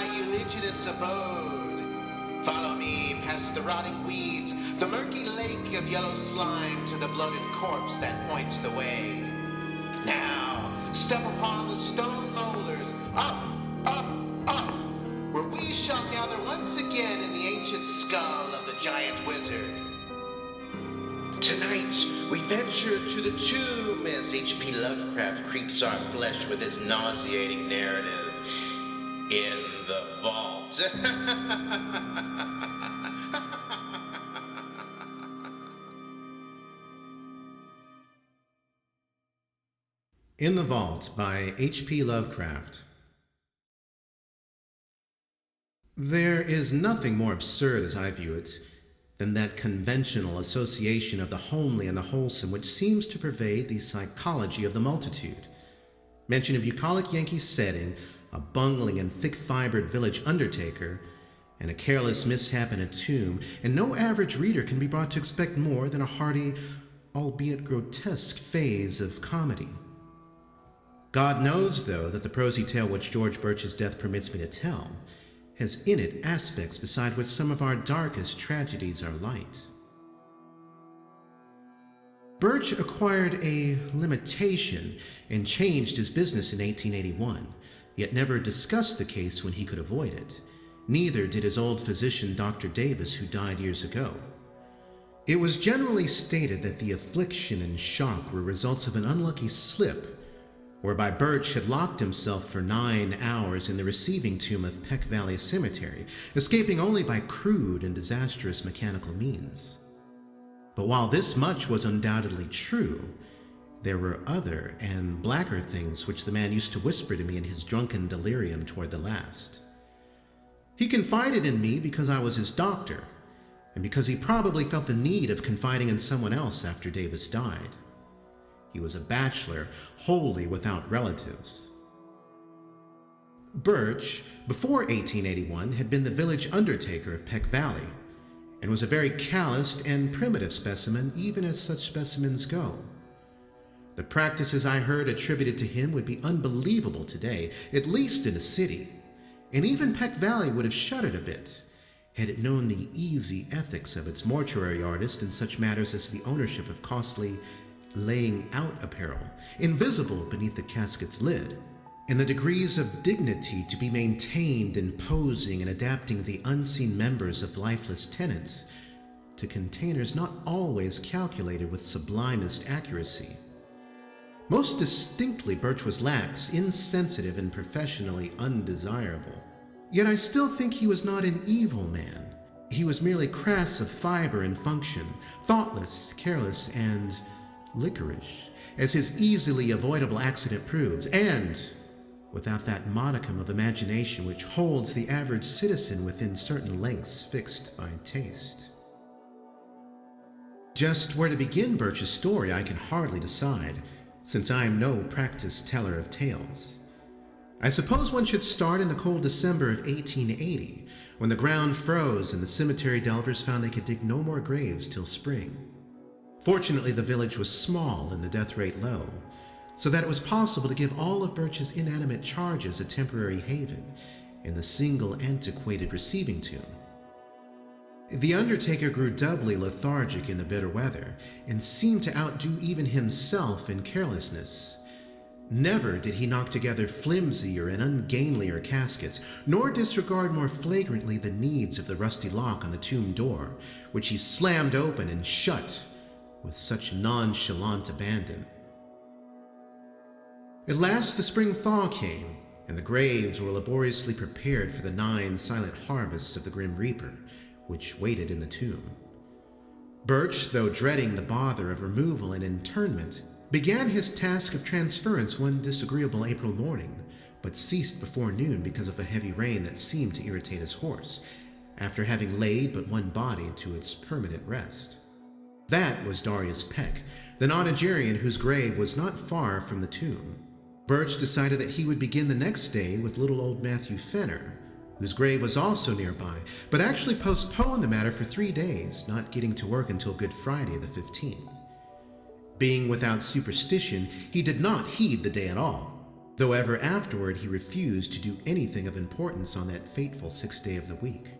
my uliginous abode. Follow me past the rotting weeds, the murky lake of yellow slime, to the bloated corpse that points the way. Now, step upon the stone boulders, up, up, up, where we shall gather once again in the ancient skull of the giant wizard. Tonight, we venture to the tomb as H.P. Lovecraft creeps our flesh with his nauseating narrative. In the vault. In the Vault by H.P. Lovecraft. There is nothing more absurd, as I view it, than that conventional association of the homely and the wholesome which seems to pervade the psychology of the multitude. Mention a bucolic Yankee setting, a bungling and thick-fibered village undertaker, and a careless mishap in a tomb, and no average reader can be brought to expect more than a hearty, albeit grotesque, phase of comedy. God knows, though, that the prosy tale which George Birch's death permits me to tell has in it aspects beside which some of our darkest tragedies are light. Birch acquired a limitation and changed his business in 1881, yet never discussed the case when he could avoid it. Neither did his old physician, Dr. Davis, who died years ago. It was generally stated that the affliction and shock were results of an unlucky slip, whereby Birch had locked himself for 9 hours in the receiving tomb of Peck Valley Cemetery, escaping only by crude and disastrous mechanical means. But while this much was undoubtedly true, there were other and blacker things which the man used to whisper to me in his drunken delirium toward the last. He confided in me because I was his doctor, and because he probably felt the need of confiding in someone else after Davis died. He was a bachelor, wholly without relatives. Birch, before 1881, had been the village undertaker of Peck Valley, and was a very calloused and primitive specimen, even as such specimens go. The practices I heard attributed to him would be unbelievable today, at least in a city, and even Peck Valley would have shuddered a bit, had it known the easy ethics of its mortuary artist in such matters as the ownership of costly laying out apparel, invisible beneath the casket's lid, and the degrees of dignity to be maintained in posing and adapting the unseen members of lifeless tenants to containers not always calculated with sublimest accuracy. Most distinctly, Birch was lax, insensitive, and professionally undesirable. Yet I still think he was not an evil man. He was merely crass of fiber and function, thoughtless, careless, and liquorish, as his easily avoidable accident proves, and without that modicum of imagination which holds the average citizen within certain lengths fixed by taste. Just where to begin Birch's story I can hardly decide, since I am no practiced teller of tales. I suppose one should start in the cold December of 1880, when the ground froze and the cemetery delvers found they could dig no more graves till spring. Fortunately, the village was small and the death rate low, so that it was possible to give all of Birch's inanimate charges a temporary haven in the single antiquated receiving tomb. The undertaker grew doubly lethargic in the bitter weather and seemed to outdo even himself in carelessness. Never did he knock together flimsier and ungainlier caskets, nor disregard more flagrantly the needs of the rusty lock on the tomb door, which he slammed open and shut with such nonchalant abandon. At last the spring thaw came, and the graves were laboriously prepared for the 9 silent harvests of the grim reaper, which waited in the tomb. Birch, though dreading the bother of removal and interment, began his task of transference one disagreeable April morning, but ceased before noon because of a heavy rain that seemed to irritate his horse, after having laid but one body to its permanent rest. That was Darius Peck, the nonagerian whose grave was not far from the tomb. Birch decided that he would begin the next day with little old Matthew Fenner, whose grave was also nearby, but actually postponed the matter for 3 days, not getting to work until Good Friday the 15th. Being without superstition, he did not heed the day at all. though ever afterward he refused to do anything of importance on that fateful 6th day of the week.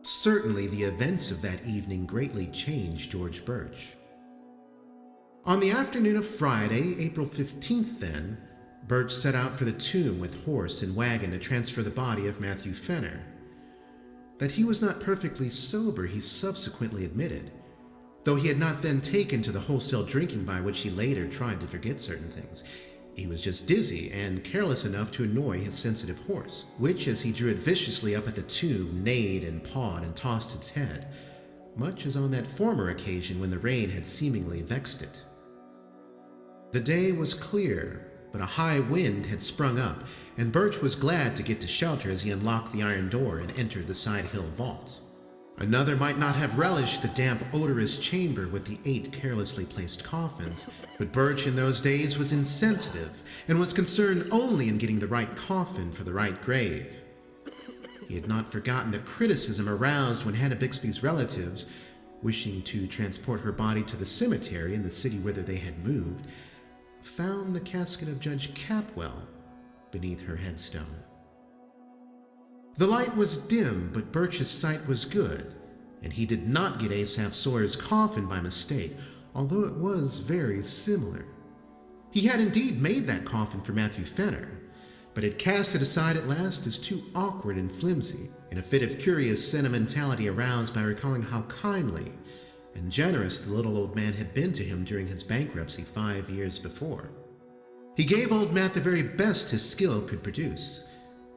Certainly the events of that evening greatly changed George Birch. On the afternoon of Friday, April 15th then, Birch set out for the tomb with horse and wagon to transfer the body of Matthew Fenner. That he was not perfectly sober he subsequently admitted, though he had not then taken to the wholesale drinking by which he later tried to forget certain things. He was just dizzy and careless enough to annoy his sensitive horse, which, as he drew it viciously up at the tomb, neighed and pawed and tossed its head, much as on that former occasion when the rain had seemingly vexed it. The day was clear, but a high wind had sprung up, and Birch was glad to get to shelter as he unlocked the iron door and entered the side hill vault. Another might not have relished the damp, odorous chamber with the 8 carelessly placed coffins, but Birch in those days was insensitive and was concerned only in getting the right coffin for the right grave. He had not forgotten the criticism aroused when Hannah Bixby's relatives, wishing to transport her body to the cemetery in the city whither they had moved, found the casket of Judge Capwell beneath her headstone. The light was dim, but Birch's sight was good, and he did not get Asaph Sawyer's coffin by mistake, although it was very similar. He had indeed made that coffin for Matthew Fenner, but had cast it aside at last as too awkward and flimsy, in a fit of curious sentimentality aroused by recalling how kindly and generous the little old man had been to him during his bankruptcy 5 years before. He gave old Matt the very best his skill could produce,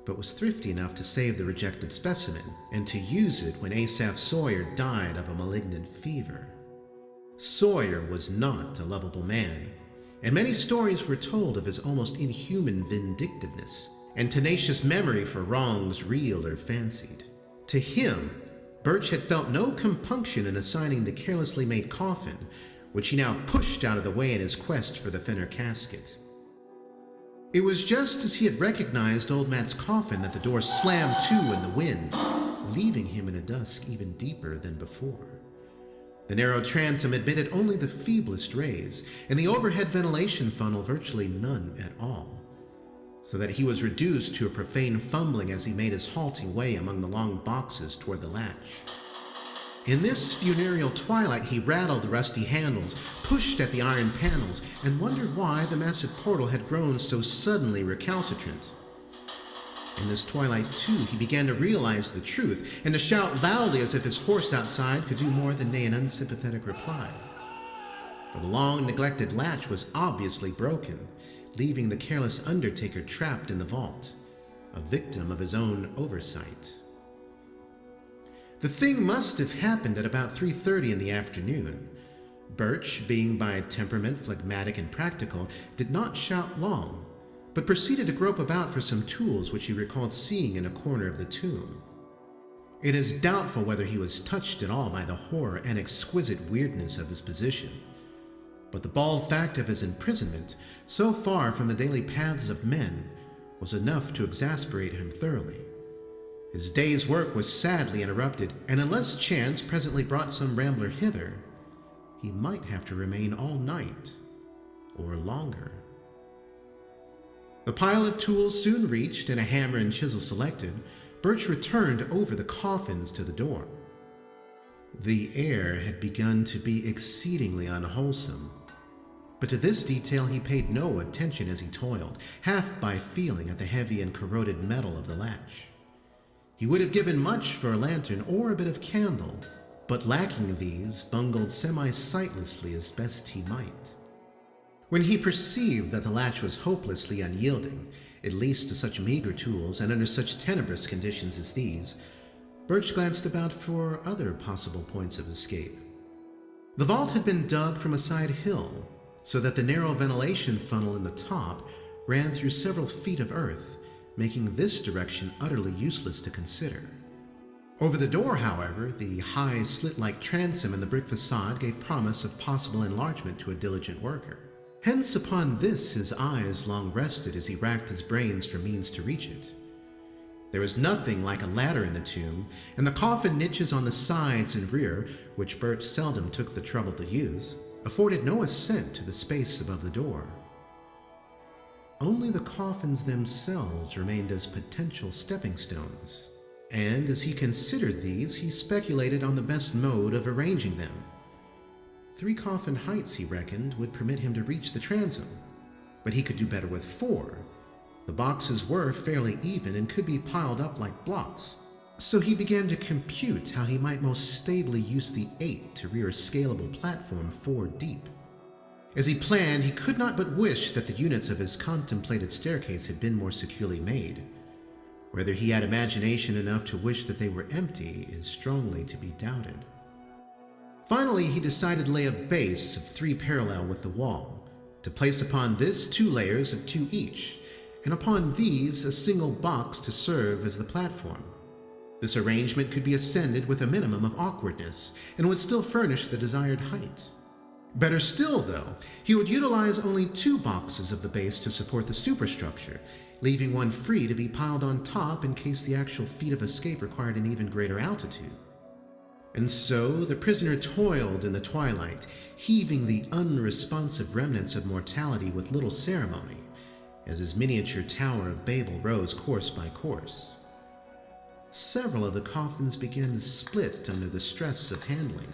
but was thrifty enough to save the rejected specimen and to use it when Asaph Sawyer died of a malignant fever. Sawyer was not a lovable man, and many stories were told of his almost inhuman vindictiveness and tenacious memory for wrongs real or fancied. To him, Birch had felt no compunction in assigning the carelessly made coffin, which he now pushed out of the way in his quest for the Fenner casket. It was just as he had recognized old Matt's coffin that the door slammed to in the wind, leaving him in a dusk even deeper than before. The narrow transom admitted only the feeblest rays, and the overhead ventilation funnel virtually none at all, so that he was reduced to a profane fumbling as he made his halting way among the long boxes toward the latch. In this funereal twilight he rattled the rusty handles, pushed at the iron panels, and wondered why the massive portal had grown so suddenly recalcitrant. In this twilight, too, he began to realize the truth, and to shout loudly as if his horse outside could do more than neigh an unsympathetic reply. For the long-neglected latch was obviously broken, leaving the careless undertaker trapped in the vault, a victim of his own oversight. The thing must have happened at about 3:30 in the afternoon. Birch, being by temperament phlegmatic and practical, did not shout long, but proceeded to grope about for some tools which he recalled seeing in a corner of the tomb. It is doubtful whether he was touched at all by the horror and exquisite weirdness of his position, but the bald fact of his imprisonment, so far from the daily paths of men, was enough to exasperate him thoroughly. His day's work was sadly interrupted, and unless chance presently brought some rambler hither, he might have to remain all night, or longer. The pile of tools soon reached and a hammer and chisel selected, Birch returned over the coffins to the door. The air had begun to be exceedingly unwholesome, but to this detail he paid no attention as he toiled, half by feeling at the heavy and corroded metal of the latch. He would have given much for a lantern or a bit of candle, but lacking these, bungled semi-sightlessly as best he might. When he perceived that the latch was hopelessly unyielding, at least to such meager tools and under such tenebrous conditions as these, Birch glanced about for other possible points of escape. The vault had been dug from a side hill, so that the narrow ventilation funnel in the top ran through several feet of earth, making this direction utterly useless to consider. Over the door, however, the high slit-like transom in the brick facade gave promise of possible enlargement to a diligent worker. Hence upon this his eyes long rested as he racked his brains for means to reach it. There was nothing like a ladder in the tomb, and the coffin niches on the sides and rear, which Birch seldom took the trouble to use, afforded no ascent to the space above the door. Only the coffins themselves remained as potential stepping stones, and as he considered these, he speculated on the best mode of arranging them. 3 coffin heights, he reckoned, would permit him to reach the transom, but he could do better with 4. The boxes were fairly even and could be piled up like blocks, so he began to compute how he might most stably use the 8 to rear a scalable platform 4 deep. As he planned, he could not but wish that the units of his contemplated staircase had been more securely made. Whether he had imagination enough to wish that they were empty is strongly to be doubted. Finally, he decided to lay a base of 3 parallel with the wall, to place upon this 2 layers of 2 each, and upon these a single box to serve as the platform. This arrangement could be ascended with a minimum of awkwardness, and would still furnish the desired height. Better still, though, he would utilize only 2 boxes of the base to support the superstructure, leaving one free to be piled on top in case the actual feat of escape required an even greater altitude. And so the prisoner toiled in the twilight, heaving the unresponsive remnants of mortality with little ceremony, as his miniature Tower of Babel rose course by course. Several of the coffins began to split under the stress of handling,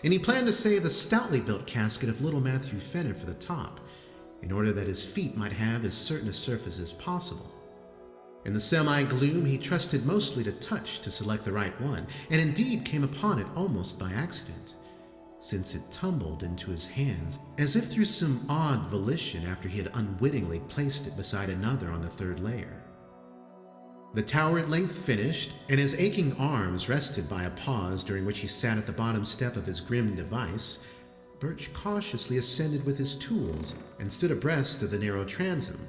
and he planned to save the stoutly built casket of little Matthew Fenner for the top, in order that his feet might have as certain a surface as possible. In the semi-gloom, he trusted mostly to touch to select the right one, and indeed came upon it almost by accident, since it tumbled into his hands, as if through some odd volition after he had unwittingly placed it beside another on the 3rd layer. The tower at length finished, and his aching arms rested by a pause during which he sat at the bottom step of his grim device, Birch cautiously ascended with his tools and stood abreast of the narrow transom.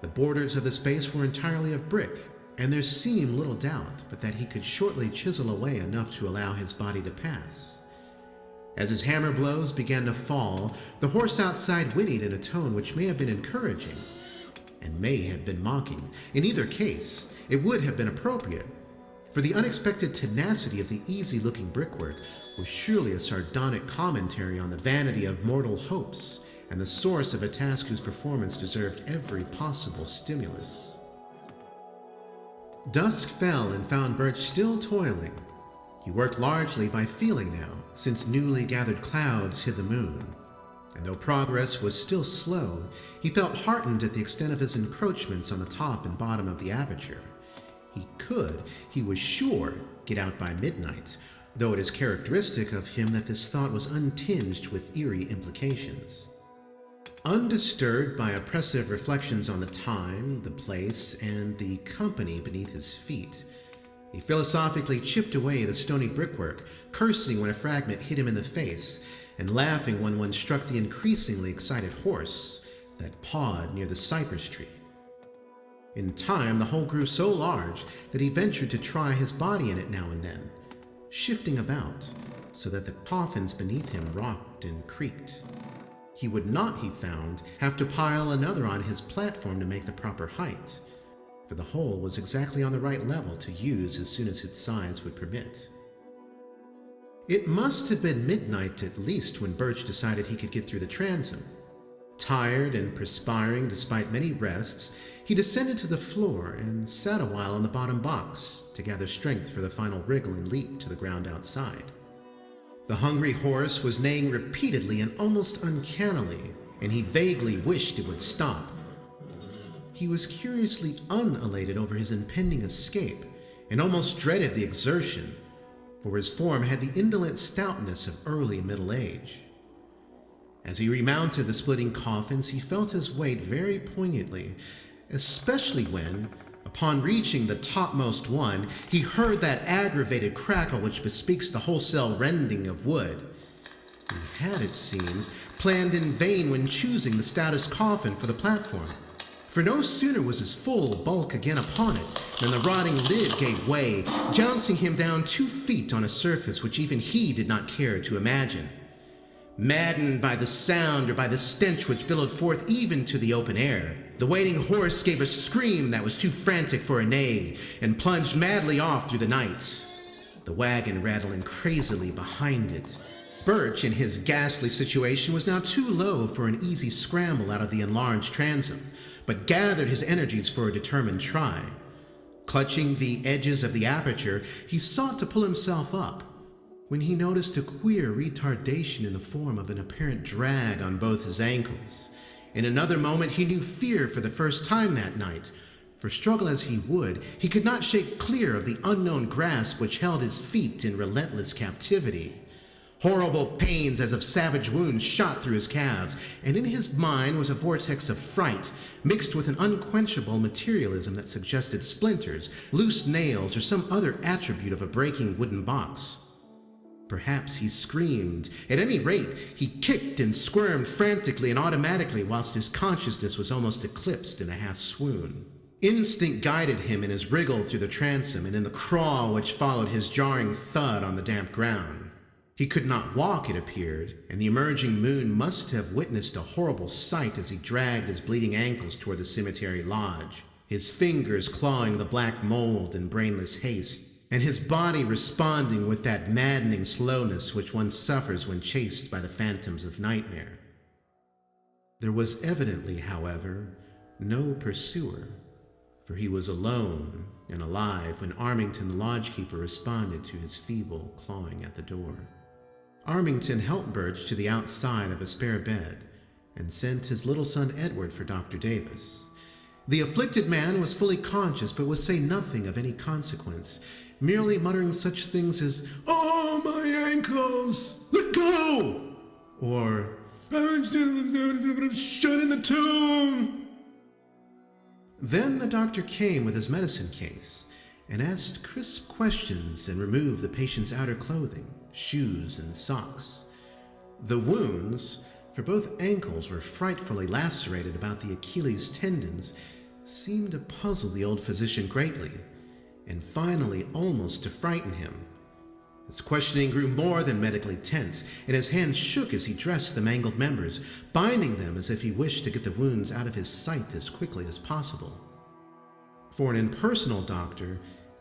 The borders of the space were entirely of brick, and there seemed little doubt but that he could shortly chisel away enough to allow his body to pass. As his hammer blows began to fall, the horse outside whinnied in a tone which may have been encouraging, and may have been mocking. In either case, it would have been appropriate, for the unexpected tenacity of the easy-looking brickwork was surely a sardonic commentary on the vanity of mortal hopes, and the source of a task whose performance deserved every possible stimulus. Dusk fell and found Birch still toiling. He worked largely by feeling now, since newly gathered clouds hid the moon. And though progress was still slow, he felt heartened at the extent of his encroachments on the top and bottom of the aperture. He could, he was sure, get out by midnight, though it is characteristic of him that this thought was untinged with eerie implications. Undisturbed by oppressive reflections on the time, the place, and the company beneath his feet, he philosophically chipped away the stony brickwork, cursing when a fragment hit him in the face, and laughing when one struck the increasingly excited horse that pawed near the cypress tree. In time, the hole grew so large that he ventured to try his body in it now and then, shifting about so that the coffins beneath him rocked and creaked. He would not, he found, have to pile another on his platform to make the proper height, for the hole was exactly on the right level to use as soon as its size would permit. It must have been midnight at least when Birch decided he could get through the transom. Tired and perspiring despite many rests, he descended to the floor and sat a while on the bottom box to gather strength for the final wriggle and leap to the ground outside. The hungry horse was neighing repeatedly and almost uncannily, and he vaguely wished it would stop. He was curiously unelated over his impending escape, and almost dreaded the exertion, for his form had the indolent stoutness of early middle age. As he remounted the splitting coffins, he felt his weight very poignantly, especially when, upon reaching the topmost one, he heard that aggravated crackle which bespeaks the wholesale rending of wood. He had, it seems, planned in vain when choosing the stoutest coffin for the platform, for no sooner was his full bulk again upon it than the rotting lid gave way, jouncing him down 2 feet on a surface which even he did not care to imagine. Maddened by the sound or by the stench which billowed forth even to the open air, the waiting horse gave a scream that was too frantic for a neigh, and plunged madly off through the night, the wagon rattling crazily behind it. Birch, in his ghastly situation, was now too low for an easy scramble out of the enlarged transom, but gathered his energies for a determined try. Clutching the edges of the aperture, he sought to pull himself up, when he noticed a queer retardation in the form of an apparent drag on both his ankles. In another moment, he knew fear for the first time that night, for struggle as he would, he could not shake clear of the unknown grasp which held his feet in relentless captivity. Horrible pains as of savage wounds shot through his calves, and in his mind was a vortex of fright, mixed with an unquenchable materialism that suggested splinters, loose nails, or some other attribute of a breaking wooden box. Perhaps he screamed. At any rate, he kicked and squirmed frantically and automatically whilst his consciousness was almost eclipsed in a half-swoon. Instinct guided him in his wriggle through the transom and in the crawl which followed his jarring thud on the damp ground. He could not walk, it appeared, and the emerging moon must have witnessed a horrible sight as he dragged his bleeding ankles toward the cemetery lodge, his fingers clawing the black mold in brainless haste, and his body responding with that maddening slowness which one suffers when chased by the phantoms of nightmare. There was evidently, however, no pursuer, for he was alone and alive when Armington the lodgekeeper responded to his feeble clawing at the door. Armington helped Birch to the outside of a spare bed and sent his little son Edward for Dr. Davis. The afflicted man was fully conscious but would say nothing of any consequence, merely muttering such things as, "Oh, my ankles! Let go!" or, "Shut in the tomb!" Then the doctor came with his medicine case and asked crisp questions and removed the patient's outer clothing, shoes, and socks. The wounds, for both ankles were frightfully lacerated about the Achilles tendons, seemed to puzzle the old physician greatly, and finally almost to frighten him. His questioning grew more than medically tense, and his hands shook as he dressed the mangled members, binding them as if he wished to get the wounds out of his sight as quickly as possible. For an impersonal doctor,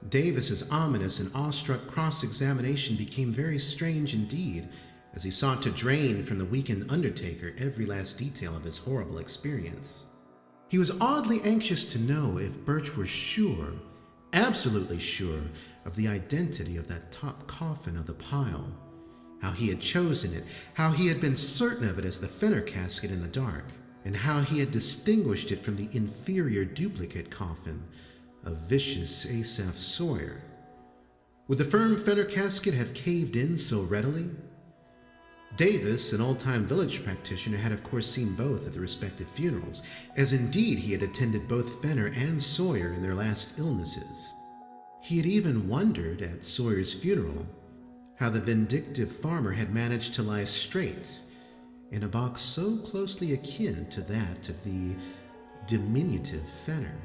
Davis's ominous and awestruck cross-examination became very strange indeed, as he sought to drain from the weakened undertaker every last detail of his horrible experience. He was oddly anxious to know if Birch were sure, absolutely sure, of the identity of that top coffin of the pile, how he had chosen it, how he had been certain of it as the Fenner casket in the dark, and how he had distinguished it from the inferior duplicate coffin of vicious Asaph Sawyer. Would the firm Fenner casket have caved in so readily? Davis, an old-time village practitioner, had of course seen both at the respective funerals, as indeed he had attended both Fenner and Sawyer in their last illnesses. He had even wondered, at Sawyer's funeral, how the vindictive farmer had managed to lie straight in a box so closely akin to that of the diminutive Fenner.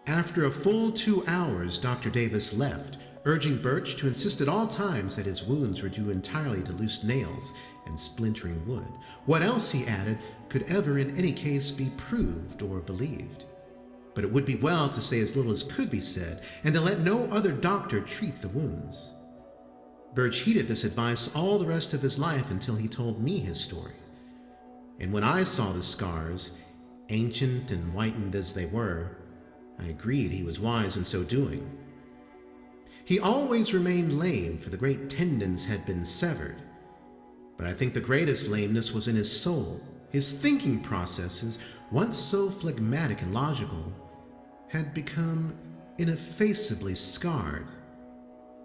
After a full 2 hours, Dr. Davis left, urging Birch to insist at all times that his wounds were due entirely to loose nails and splintering wood. What else, he added, could ever in any case be proved or believed? But it would be well to say as little as could be said, and to let no other doctor treat the wounds. Birch heeded this advice all the rest of his life until he told me his story. And when I saw the scars, ancient and whitened as they were, I agreed he was wise in so doing. He always remained lame, for the great tendons had been severed. But I think the greatest lameness was in his soul. His thinking processes, once so phlegmatic and logical, had become ineffaceably scarred,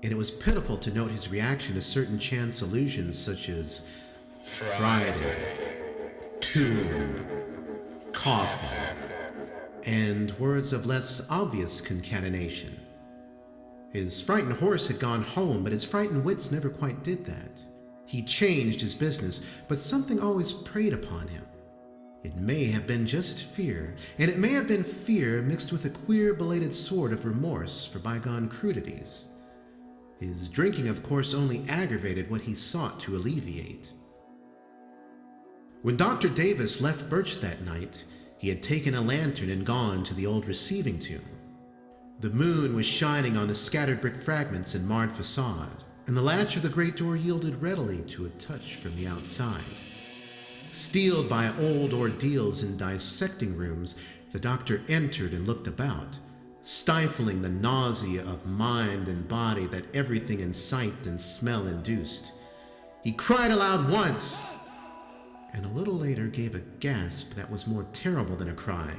and it was pitiful to note his reaction to certain chance allusions such as Friday, tomb, coffin, and words of less obvious concatenation. His frightened horse had gone home, but his frightened wits never quite did that. He changed his business, but something always preyed upon him. It may have been just fear, and it may have been fear mixed with a queer belated sort of remorse for bygone crudities. His drinking, of course, only aggravated what he sought to alleviate. When Dr. Davis left Birch that night, he had taken a lantern and gone to the old receiving tomb. The moon was shining on the scattered brick fragments and marred facade, and the latch of the great door yielded readily to a touch from the outside. Steeled by old ordeals in dissecting rooms, the doctor entered and looked about, stifling the nausea of mind and body that everything in sight and smell induced. He cried aloud once, and a little later gave a gasp that was more terrible than a cry.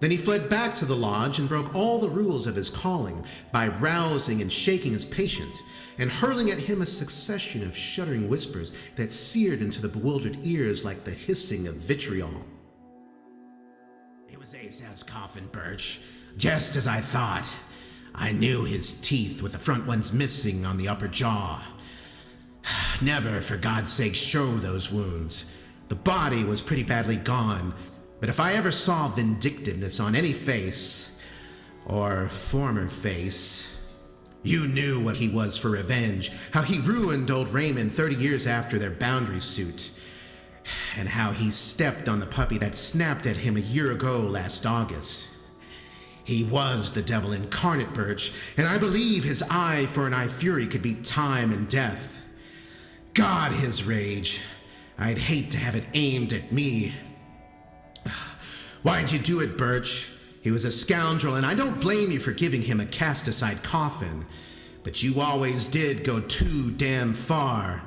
Then he fled back to the lodge and broke all the rules of his calling by rousing and shaking his patient, and hurling at him a succession of shuddering whispers that seared into the bewildered ears like the hissing of vitriol. It was Asaph's coffin, Birch, just as I thought. I knew his teeth, with the front ones missing on the upper jaw. Never, for God's sake, show those wounds. The body was pretty badly gone, but if I ever saw vindictiveness on any face, or former face, you knew what he was for revenge, how he ruined old Raymond 30 years after their boundary suit, and how he stepped on the puppy that snapped at him a year ago last August. He was the devil incarnate, Birch, and I believe his eye for an eye fury could beat time and death. God, his rage. I'd hate to have it aimed at me. Why'd you do it, Birch? He was a scoundrel, and I don't blame you for giving him a cast-aside coffin. But you always did go too damn far.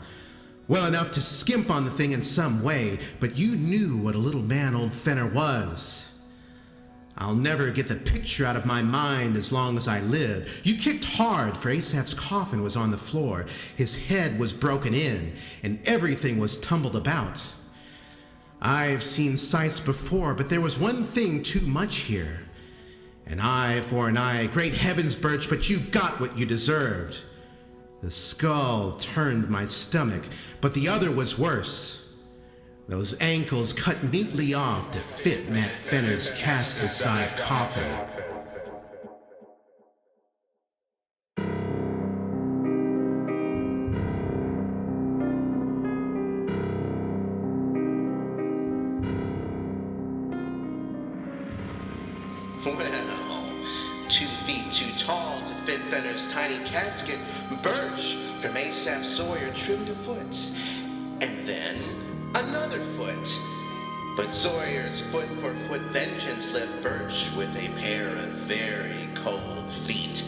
Well enough to skimp on the thing in some way, but you knew what a little man old Fenner was. I'll never get the picture out of my mind as long as I live. You kicked hard, for Asaph's coffin was on the floor. His head was broken in, and everything was tumbled about. I've seen sights before, but there was one thing too much here. An eye for an eye. Great heavens, Birch, but you got what you deserved. The skull turned my stomach, but the other was worse. Those ankles cut neatly off to fit Matt Fenner's cast-aside coffin. Well, 2 feet too tall to fit Fenner's tiny casket, Birch from Asaph Sawyer trimmed a foot, and then another foot. But Sawyer's foot-for-foot vengeance left Birch with a pair of very cold feet.